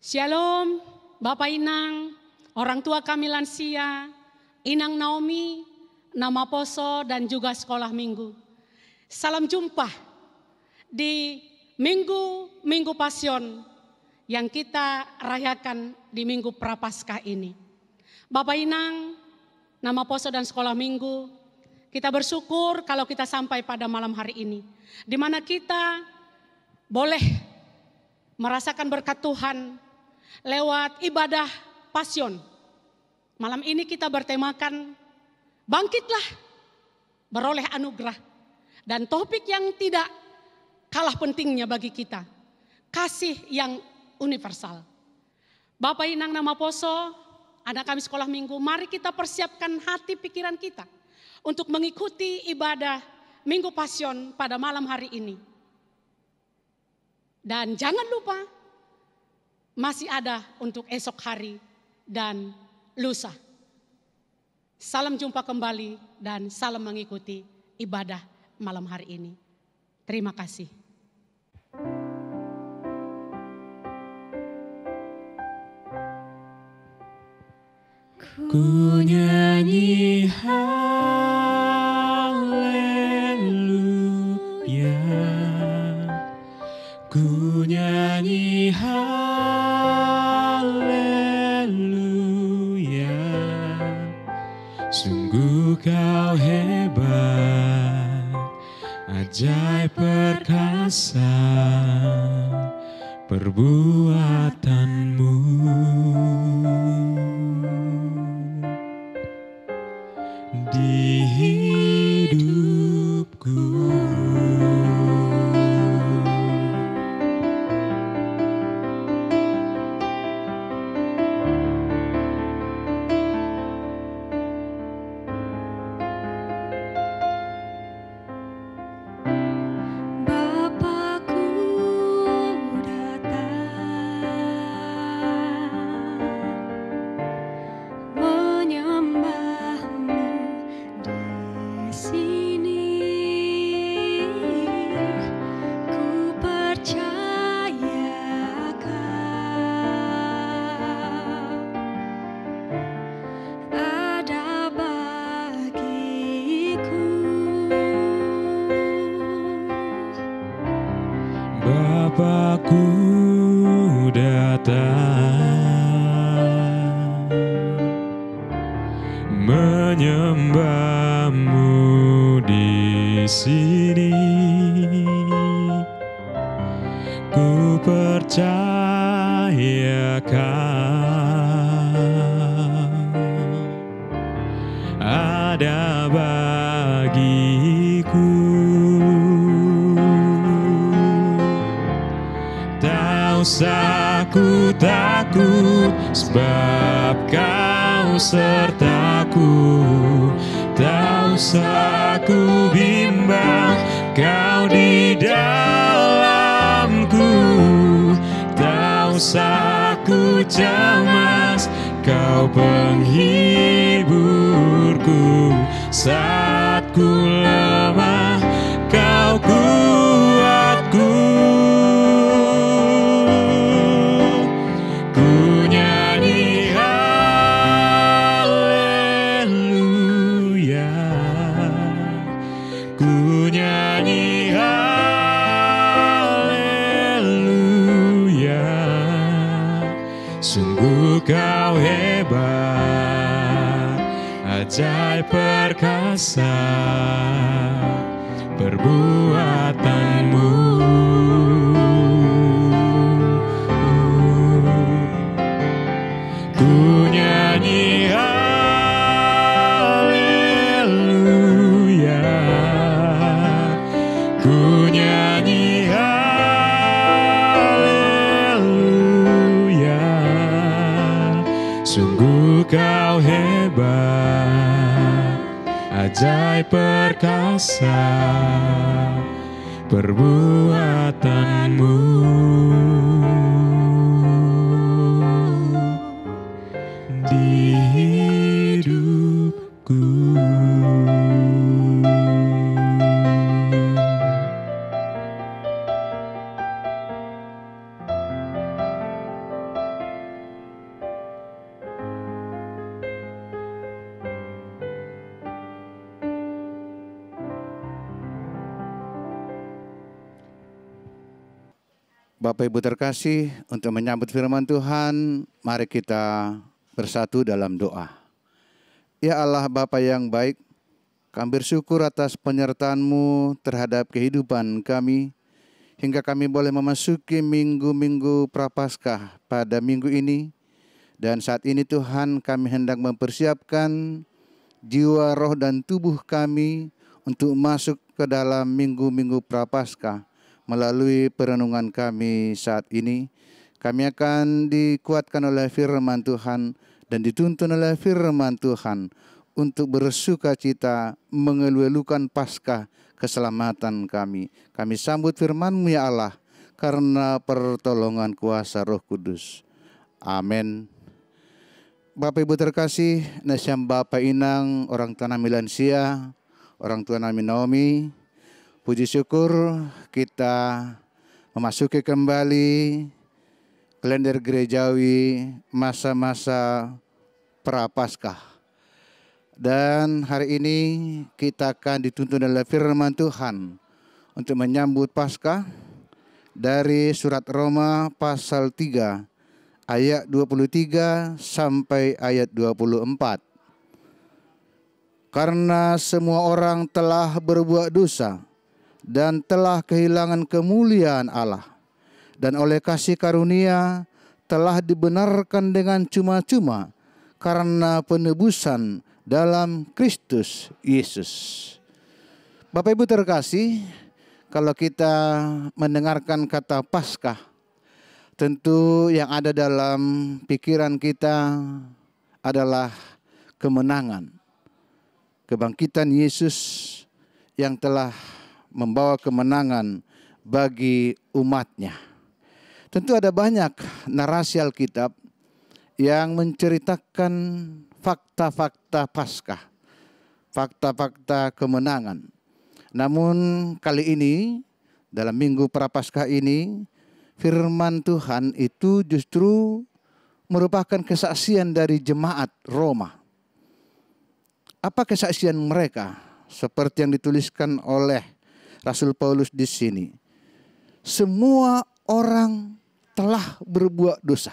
Shalom, Bapak Inang, orang tua kami lansia, Inang Naomi, Nama Poso dan juga sekolah minggu. Salam jumpa di Minggu Pasion yang kita rayakan di Minggu Prapaskah ini. Bapak Inang, Nama Poso dan sekolah minggu, kita bersyukur kalau kita sampai pada malam hari ini, di mana kita boleh merasakan berkat Tuhan lewat ibadah pasion. Malam ini kita bertemakan bangkitlah, beroleh anugerah. Dan topik yang tidak kalah pentingnya bagi kita, kasih yang universal. Bapak Inang Nama Poso, anak kami sekolah minggu, mari kita persiapkan hati pikiran kita untuk mengikuti ibadah Minggu Pasion pada malam hari ini. Dan jangan lupa, masih ada untuk esok hari dan lusa. Salam jumpa kembali dan salam mengikuti ibadah malam hari ini. Terima kasih. Ku nyanyi haleluya, ku nyanyi haleluya. Sungguh kau hebat, ajaib perkasa perbuatanmu. Di hidupku, Bapakku datang menyembahmu di sini. Ku percaya kau ada bagiku. Bapakku datang menyembahmu di sini. Ku percaya kau ada bagiku. Tak usah ku takut, sebab kau sertaku. Tak usah ku bimbang, kau di dalamku. Tak usah ku cemas, kau penghiburku. Saat ku lemah, kau kuatku. Ku nyanyi haleluya, ku nyanyi haleluya. Sungguh kau hebat, ajaib perkasa perbuatanmu. Ku nyanyi haleluya, ku nyanyi haleluya. Sungguh kau hebat, ajaib perkasa perbuatanmu. Di hidupku. Bapak Ibu terkasih, untuk menyambut firman Tuhan, mari kita bersatu dalam doa. Ya Allah Bapa yang baik, kami bersyukur atas penyertaan-Mu terhadap kehidupan kami, hingga kami boleh memasuki minggu-minggu Prapaskah pada minggu ini. Dan saat ini Tuhan, kami hendak mempersiapkan jiwa, roh, dan tubuh kami untuk masuk ke dalam minggu-minggu Prapaskah. Melalui perenungan kami saat ini, kami akan dikuatkan oleh firman Tuhan dan dituntun oleh firman Tuhan untuk bersuka cita mengeluh-elukan Paskah keselamatan kami. Kami sambut firman-Mu ya Allah, karena pertolongan kuasa Roh Kudus. Amin. Bapak Ibu terkasih, Nasyam Bapak Inang, orang tua Nami lansia, orang tua Nami Naomi, puji syukur kita memasuki kembali kalender gerejawi masa-masa Prapaskah. Dan hari ini kita akan dituntun oleh firman Tuhan untuk menyambut Paskah dari surat Roma pasal 3 ayat 23 sampai ayat 24. Karena semua orang telah berbuat dosa dan telah kehilangan kemuliaan Allah, dan oleh kasih karunia telah dibenarkan dengan cuma-cuma karena penebusan dalam Kristus Yesus. Bapak Ibu terkasih, kalau kita mendengarkan kata Paskah, tentu yang ada dalam pikiran kita adalah kemenangan, kebangkitan Yesus yang telah membawa kemenangan bagi umatnya. Tentu ada banyak narasi Alkitab yang menceritakan fakta-fakta Paskah, fakta-fakta kemenangan. Namun kali ini, dalam minggu Prapaskah ini, firman Tuhan itu justru merupakan kesaksian dari jemaat Roma. Apa kesaksian mereka? Seperti yang dituliskan oleh Rasul Paulus di sini. Semua orang telah berbuat dosa.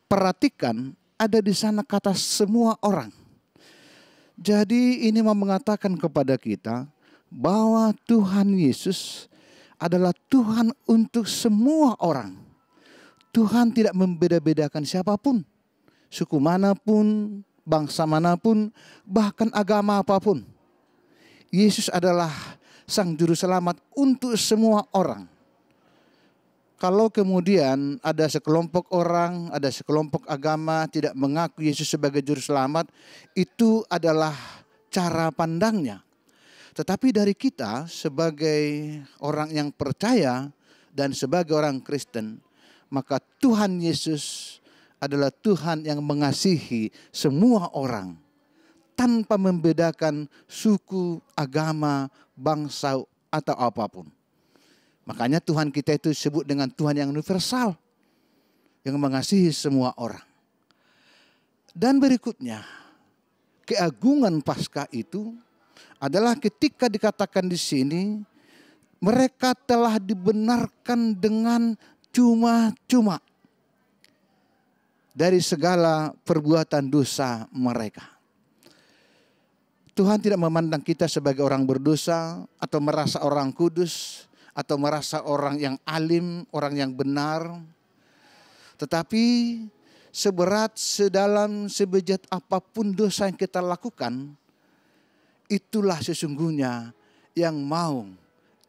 Perhatikan, ada di sana kata semua orang. Jadi ini mau mengatakan kepada kita bahwa Tuhan Yesus adalah Tuhan untuk semua orang. Tuhan tidak membeda-bedakan siapapun, suku manapun, bangsa manapun, bahkan agama apapun. Yesus adalah Sang Juru Selamat untuk semua orang. Kalau kemudian ada sekelompok orang, ada sekelompok agama tidak mengaku Yesus sebagai Juru Selamat, itu adalah cara pandangnya. Tetapi dari kita sebagai orang yang percaya dan sebagai orang Kristen, maka Tuhan Yesus adalah Tuhan yang mengasihi semua orang tanpa membedakan suku, agama, bangsa, atau apapun. Makanya Tuhan kita itu disebut dengan Tuhan yang universal, yang mengasihi semua orang. Dan berikutnya, keagungan Paskah itu adalah ketika dikatakan di sini, mereka telah dibenarkan dengan cuma-cuma dari segala perbuatan dosa mereka. Tuhan tidak memandang kita sebagai orang berdosa atau merasa orang kudus atau merasa orang yang alim, orang yang benar. Tetapi seberat, sedalam, sebejat apapun dosa yang kita lakukan, itulah sesungguhnya yang mau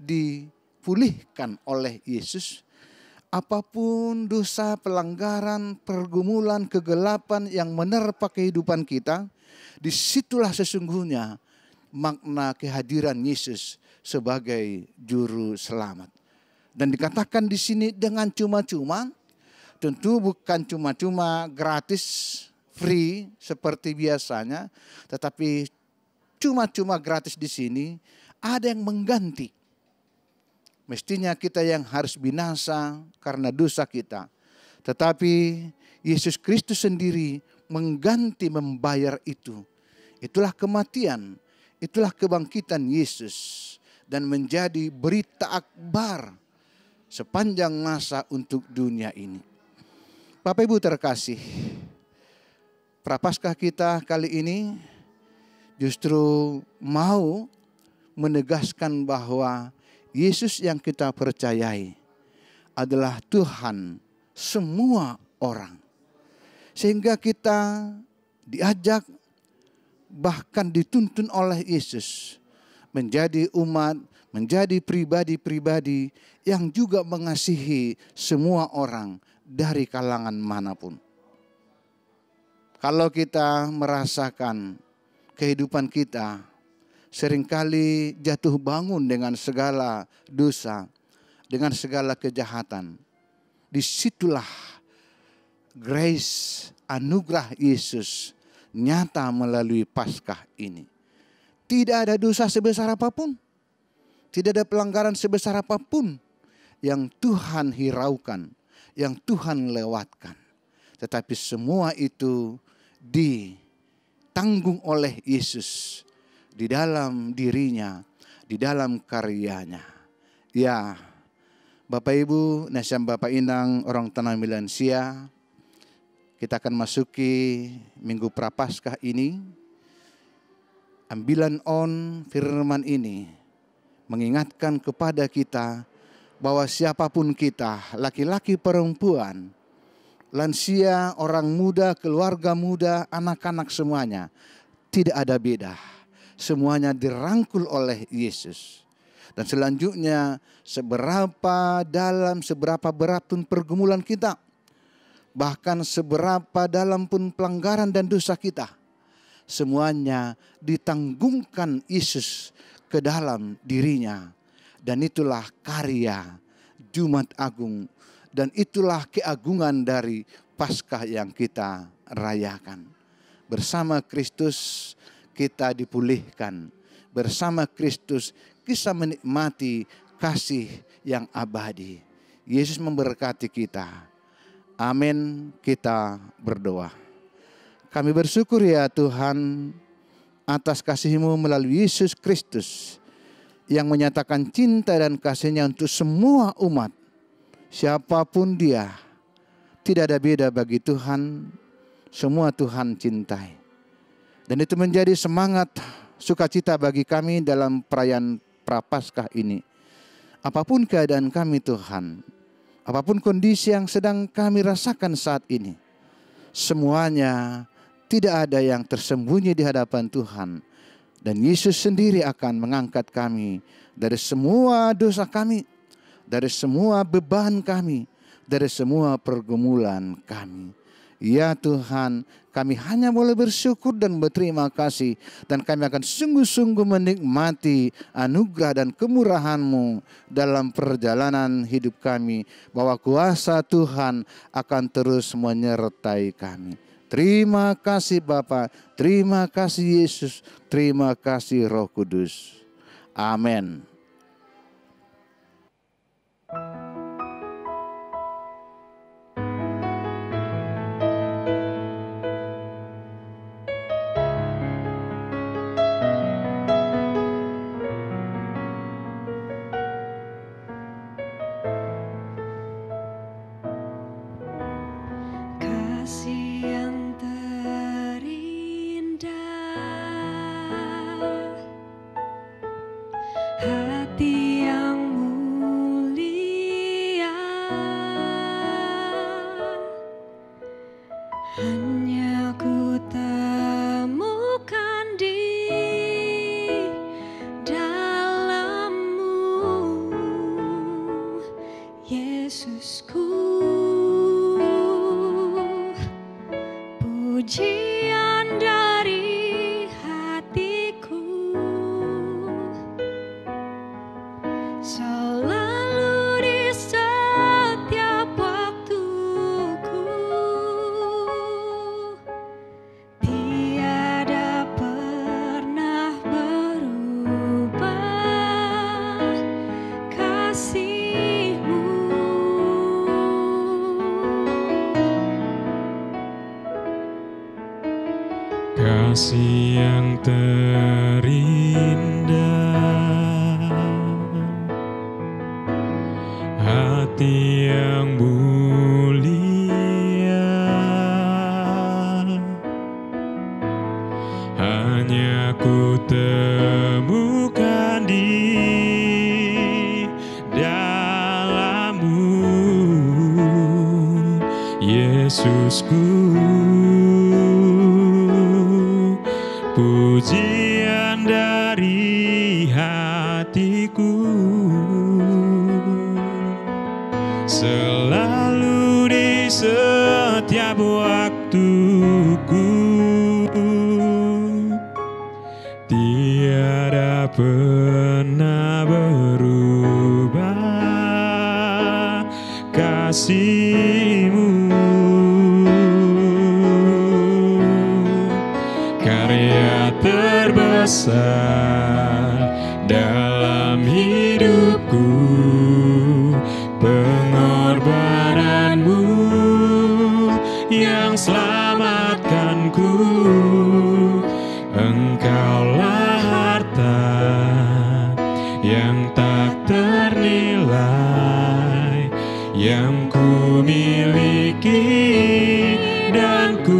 dipulihkan oleh Yesus. Apapun dosa, pelanggaran, pergumulan, kegelapan yang menerpa kehidupan kita, disitulah sesungguhnya makna kehadiran Yesus sebagai Juru Selamat. Dan dikatakan di sini dengan cuma-cuma, tentu bukan cuma-cuma gratis, free seperti biasanya, tetapi cuma-cuma gratis di sini ada yang mengganti. Mestinya kita yang harus binasa karena dosa kita. Tetapi Yesus Kristus sendiri mengganti, membayar itu. Itulah kematian, itulah kebangkitan Yesus. Dan menjadi berita akbar sepanjang masa untuk dunia ini. Bapak Ibu terkasih, Prapaskah kita kali ini justru mau menegaskan bahwa Yesus yang kita percayai adalah Tuhan semua orang. Sehingga kita diajak, bahkan dituntun oleh Yesus menjadi umat, menjadi pribadi-pribadi yang juga mengasihi semua orang dari kalangan manapun. Kalau kita merasakan kehidupan kita seringkali jatuh bangun dengan segala dosa, dengan segala kejahatan, disitulah grace, anugerah Yesus nyata melalui Paskah ini. Tidak ada dosa sebesar apapun, tidak ada pelanggaran sebesar apapun yang Tuhan hiraukan, yang Tuhan lewatkan. Tetapi semua itu ditanggung oleh Yesus di dalam dirinya, di dalam karyanya. Ya, Bapak Ibu, Nasiam Bapak Inang, orang Tanah Milansia, kita akan masuki Minggu Prapaskah ini. Ambilan on firman ini mengingatkan kepada kita bahwa siapapun kita, laki-laki, perempuan, lansia, orang muda, keluarga muda, anak-anak semuanya, tidak ada beda. Semuanya dirangkul oleh Yesus. Dan selanjutnya seberapa dalam, seberapa berat pun pergumulan kita, bahkan seberapa dalam pun pelanggaran dan dosa kita, semuanya ditanggungkan Yesus ke dalam dirinya. Dan itulah karya Jumat Agung, dan itulah keagungan dari Paskah yang kita rayakan. Bersama Kristus kita dipulihkan, bersama Kristus kita menikmati kasih yang abadi. Yesus memberkati kita. Amin. Kita berdoa. Kami bersyukur ya Tuhan atas kasih-Mu melalui Yesus Kristus yang menyatakan cinta dan kasih-Nya untuk semua umat. Siapapun dia, tidak ada beda bagi Tuhan, semua Tuhan cintai. Dan itu menjadi semangat sukacita bagi kami dalam perayaan Prapaskah ini. Apapun keadaan kami Tuhan, apapun kondisi yang sedang kami rasakan saat ini, semuanya tidak ada yang tersembunyi di hadapan Tuhan. Dan Yesus sendiri akan mengangkat kami dari semua dosa kami, dari semua beban kami, dari semua pergumulan kami. Ya Tuhan, kami hanya boleh bersyukur dan berterima kasih. Dan kami akan sungguh-sungguh menikmati anugerah dan kemurahan-Mu dalam perjalanan hidup kami. Bahwa kuasa Tuhan akan terus menyertai kami. Terima kasih Bapa, terima kasih Yesus, terima kasih Roh Kudus. Amin. Kasih yang terindah, hati yang mulia, hanya ku temukan di dalam-Mu, Yesusku. Pujian dari hatiku, selalu di setiap waktuku, tiada pernah berubah kasih-Mu. Karya terbesar dalam hidupku, pengorbanan-Mu yang selamatkanku. Engkaulah harta yang tak ternilai, yang ku miliki dan ku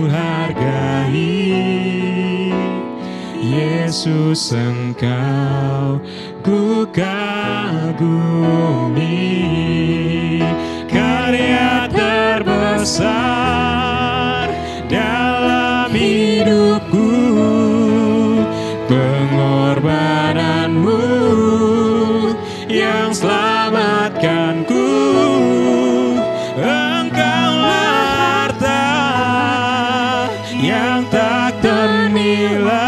hargai. Yesus, Engkau ku kagumi. Karya terbesar dalam hidupku, pengorbanan-Mu yang selamatkanku. Engkaulah harta yang tak ternilai,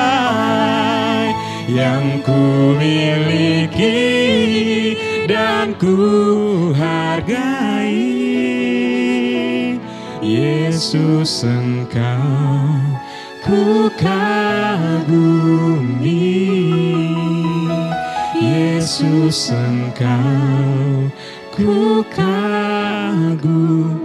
yang ku miliki dan ku hargai. Yesus, Engkau ku kagumi. Yesus, Engkau ku kagumi.